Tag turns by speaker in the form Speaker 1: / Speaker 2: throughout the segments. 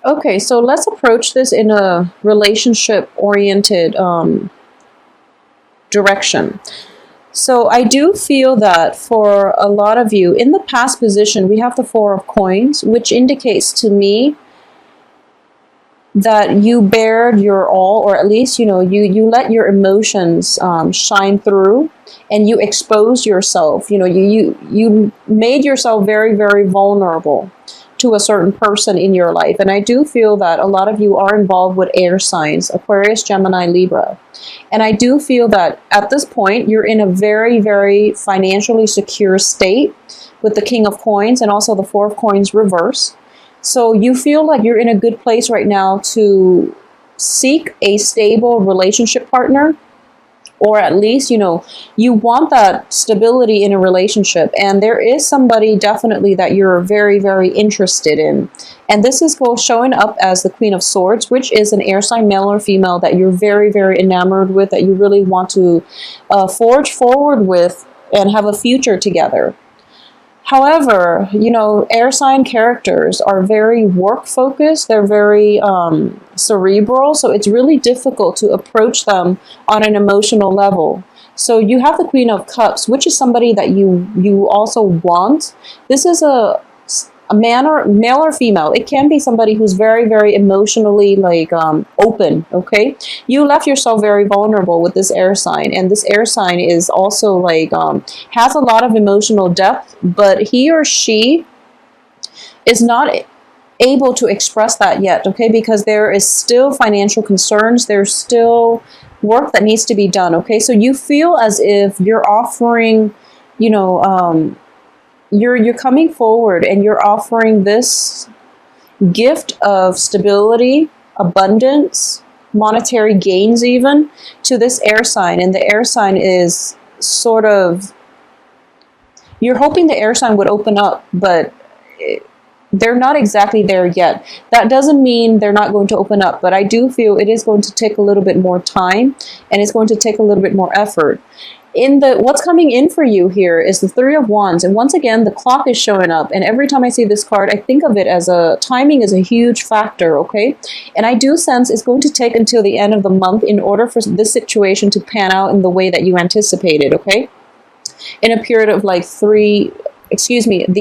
Speaker 1: Okay, so let's approach this in a relationship-oriented direction. So I do feel that for a lot of you, in the past position, we have the Four of Coins, which indicates to me that you bared your all, or at least, you let your emotions shine through, and you exposed yourself. You made yourself very, very vulnerable to a certain person in your life. And I do feel that a lot of you are involved with air signs, Aquarius, Gemini, Libra. And I do feel that at this point, you're in a very, very financially secure state with the King of Coins and also the Four of Coins reverse. So you feel like you're in a good place right now to seek a stable relationship partner, or at least, you want that stability in a relationship. And there is somebody definitely that you're very, very interested in. And this is showing up as the Queen of Swords, which is an air sign, male or female, that you're very, very enamored with, that you really want to forge forward with and have a future together. However, air sign characters are very work focused. They're very cerebral. So it's really difficult to approach them on an emotional level. So you have the Queen of Cups, which is somebody that you also want. This is a man, or male or female. It can be somebody who's very, very emotionally open. Okay, you left yourself very vulnerable with this air sign, and this air sign is also has a lot of emotional depth, but he or she is not able to express that yet. Okay, because there is still financial concerns. There's still work that needs to be done. Okay, so you feel as if you're offering, you're coming forward and you're offering this gift of stability, abundance, monetary gains even, to this air sign. And the air sign is sort of, you're hoping the air sign would open up, but they're not exactly there yet. That doesn't mean they're not going to open up, but I do feel it is going to take a little bit more time, and it's going to take a little bit more effort. What's coming in for you here is the Three of Wands, and once again the clock is showing up, and every time I see this card I think of it as timing is a huge factor. Okay, and I do sense it's going to take until the end of the month in order for this situation to pan out in the way that you anticipated. Okay, in a period of the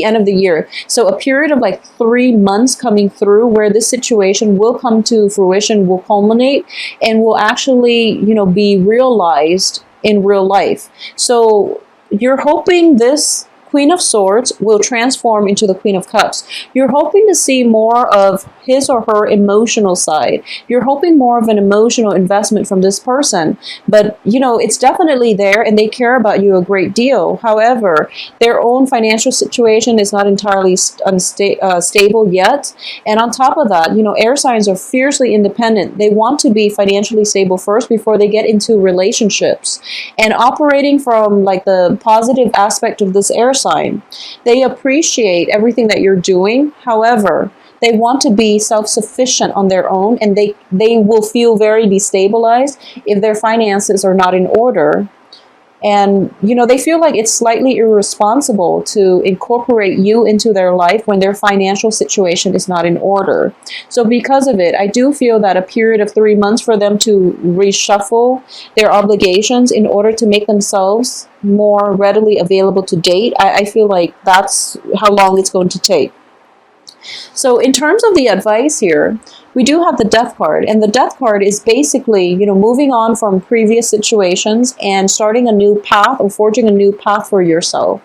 Speaker 1: end of the year. So a period of 3 months coming through where this situation will come to fruition, will culminate, and will actually, be realized in real life. So you're hoping this Queen of Swords will transform into the Queen of Cups. You're hoping to see more of his or her emotional side. You're hoping more of an emotional investment from this person. But, it's definitely there, and they care about you a great deal. However, their own financial situation is not entirely stable yet. And on top of that, air signs are fiercely independent. They want to be financially stable first before they get into relationships. And operating from the positive aspect of this air sign, they appreciate everything that you're doing. However, they want to be self-sufficient on their own, and they will feel very destabilized if their finances are not in order. And, they feel like it's slightly irresponsible to incorporate you into their life when their financial situation is not in order. So because of it, I do feel that a period of 3 months for them to reshuffle their obligations in order to make themselves more readily available to date, I feel like that's how long it's going to take. So in terms of the advice here, we do have the Death card, and the Death card is basically, moving on from previous situations and starting a new path, or forging a new path for yourself.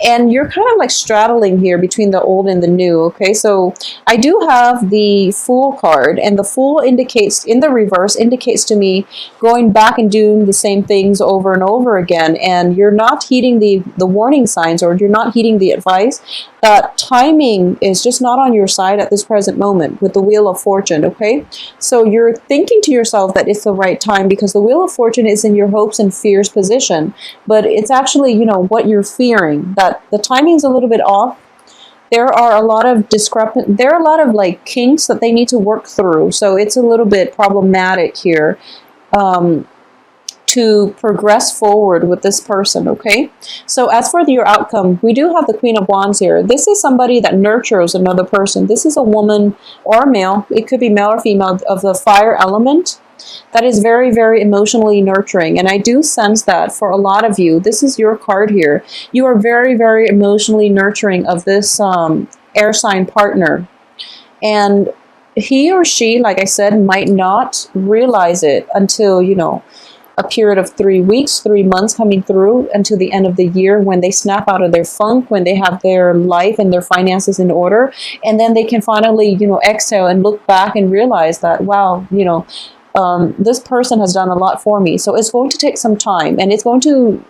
Speaker 1: And you're kind of straddling here between the old and the new. Okay, so I do have the Fool card, and the Fool indicates, in the reverse, indicates to me going back and doing the same things over and over again, and you're not heeding the warning signs, or you're not heeding the advice. That timing is just not on your side at this present moment with the Wheel of Fortune. Okay, so you're thinking to yourself that it's the right time because the Wheel of Fortune is in your hopes and fears position, but it's actually, what you're fearing, that the timing is a little bit off. There are a lot of kinks that they need to work through, so it's a little bit problematic here. to progress forward with this person, okay? So as for your outcome, we do have the Queen of Wands here. This is somebody that nurtures another person. This is a woman or a male, it could be male or female, of the fire element that is very, very emotionally nurturing. And I do sense that for a lot of you, this is your card here. You are very, very emotionally nurturing of this air sign partner. And he or she, like I said, might not realize it until, you know, a period of 3 weeks, 3 months coming through until the end of the year, when they snap out of their funk, when they have their life and their finances in order. And then they can finally, you know, exhale and look back and realize that, wow, you know, this person has done a lot for me. So it's going to take some time, and it's going to,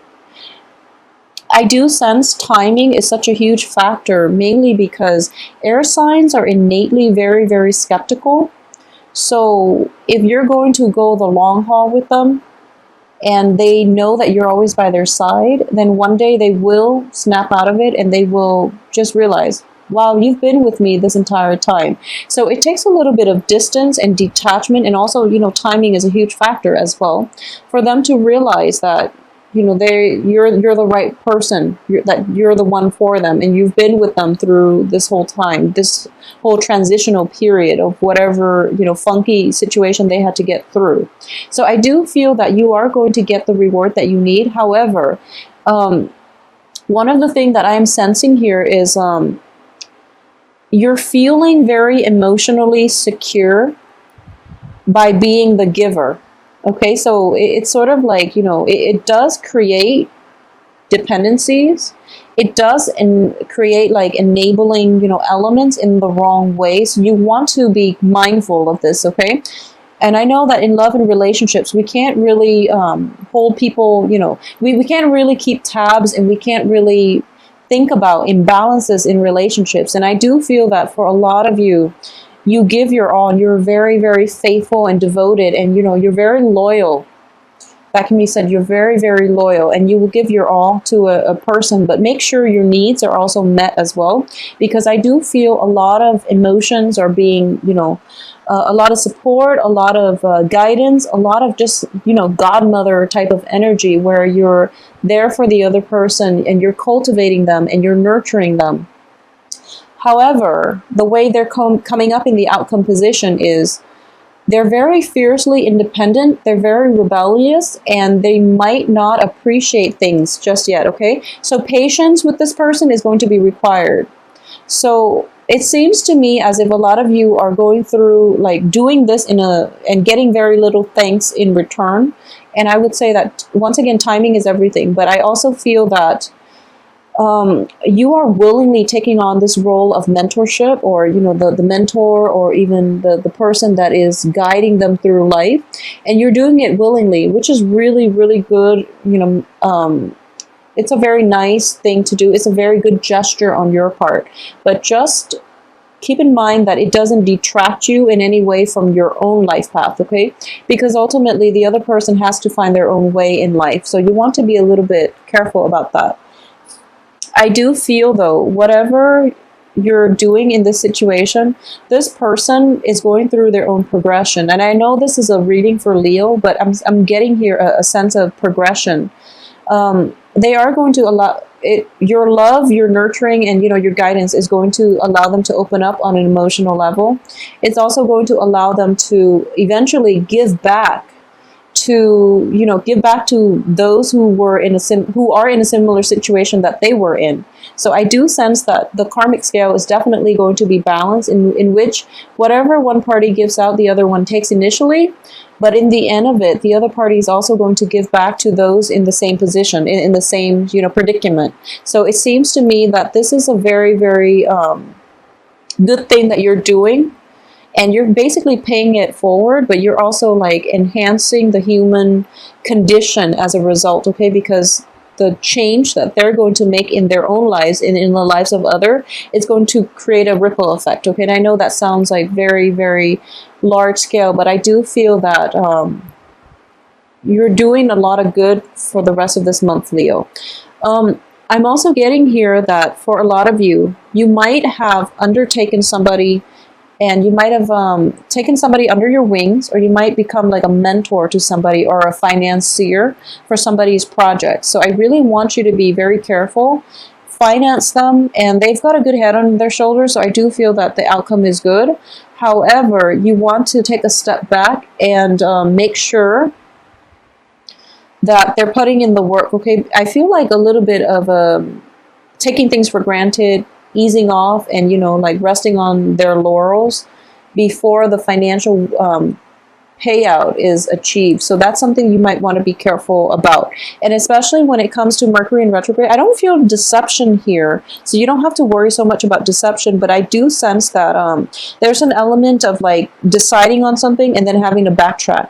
Speaker 1: I do sense timing is such a huge factor, mainly because air signs are innately very, very skeptical. So if you're going to go the long haul with them, and they know that you're always by their side, then one day they will snap out of it and they will just realize, wow, you've been with me this entire time. So it takes a little bit of distance and detachment, and also, you know, timing is a huge factor as well, for them to realize that, you know, you're the right person, that you're the one for them, and you've been with them through this whole time, this whole transitional period of whatever, you know, funky situation they had to get through. So I do feel that you are going to get the reward that you need. However, one of the things that I am sensing here is you're feeling very emotionally secure by being the giver. Okay, so it's sort of like, you know, it does create dependencies. It does create like enabling, you know, elements in the wrong way. So you want to be mindful of this, okay? And I know that in love and relationships, we can't really hold people, you know, we can't really keep tabs, and we can't really think about imbalances in relationships. And I do feel that for a lot of you, you give your all, and you're very, very faithful and devoted, and, you know, you're very loyal. That can be said, you're very, very loyal, and you will give your all to a person, but make sure your needs are also met as well, because I do feel a lot of emotions are being, you know, a lot of support, a lot of guidance, a lot of just, you know, godmother type of energy, where you're there for the other person and you're cultivating them and you're nurturing them. However, the way they're coming up in the outcome position is they're very fiercely independent, they're very rebellious, and they might not appreciate things just yet, okay? So patience with this person is going to be required. So it seems to me as if a lot of you are going through, like, doing this and getting very little thanks in return. And I would say that, once again, timing is everything. But I also feel that you are willingly taking on this role of mentorship, or, you know, the mentor, or even the person that is guiding them through life. And you're doing it willingly, which is really, really good. You know, it's a very nice thing to do. It's a very good gesture on your part. But just keep in mind that it doesn't detract you in any way from your own life path, okay? Because ultimately, the other person has to find their own way in life. So you want to be a little bit careful about that. I do feel, though, whatever you're doing in this situation, this person is going through their own progression. And I know this is a reading for Leo, but I'm getting here a sense of progression. They are going to allow it, your love, your nurturing, and, you know, your guidance is going to allow them to open up on an emotional level. It's also going to allow them to eventually give back to, you know, give back to those who are in a similar situation that they were in. So I do sense that the karmic scale is definitely going to be balanced, in which whatever one party gives out, the other one takes initially. But in the end of it, the other party is also going to give back to those in the same position, in the same, you know, predicament. So it seems to me that this is a very, very good thing that you're doing. And you're basically paying it forward, but you're also, like, enhancing the human condition as a result, okay? Because the change that they're going to make in their own lives, in the lives of others, is going to create a ripple effect, okay? And I know that sounds like very, very large scale, but I do feel that you're doing a lot of good for the rest of this month, Leo. I'm also getting here that for a lot of you, you might have undertaken somebody and you might have taken somebody under your wings, or you might become like a mentor to somebody or a financier for somebody's project. So I really want you to be very careful. Finance them, and they've got a good head on their shoulders, so I do feel that the outcome is good. However, you want to take a step back and make sure that they're putting in the work. Okay, I feel like a little bit of taking things for granted, easing off, and like resting on their laurels before the financial payout is achieved. So that's something you might want to be careful about. And especially when it comes to Mercury in retrograde, I don't feel deception here. So you don't have to worry so much about deception, but I do sense that there's an element of like deciding on something and then having to backtrack.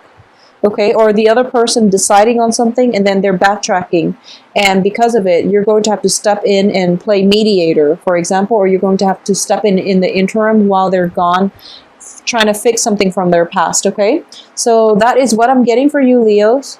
Speaker 1: Okay, or the other person deciding on something and then they're backtracking, and because of it you're going to have to step in and play mediator, for example, or you're going to have to step in the interim while they're gone, trying to fix something from their past. Okay, so that is what I'm getting for you, Leos.